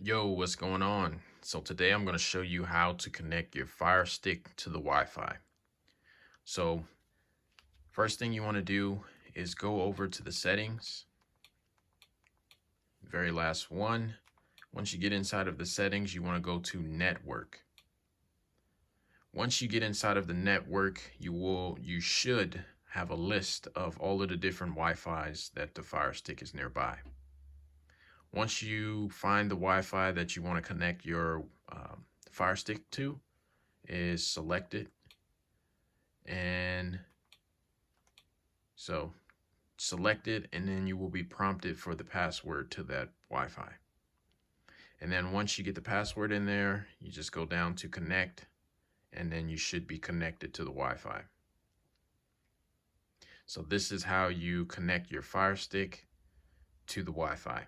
Yo, what's going on? So today I'm going to show you how to connect your Firestick to the Wi-Fi. So first thing you want to do is go over to the settings, very last one. Once you get inside of the settings, you want to go to network. Once you get inside of the network, you should have a list of all of the different Wi-Fis that the Firestick is nearby. Once you find the Wi-Fi that you want to connect your Firestick to, is select it, and so select it, and then you will be prompted for the password to that Wi-Fi. And then once you get the password in there, you just go down to connect, and then you should be connected to the Wi-Fi. So this is how you connect your Firestick to the Wi-Fi.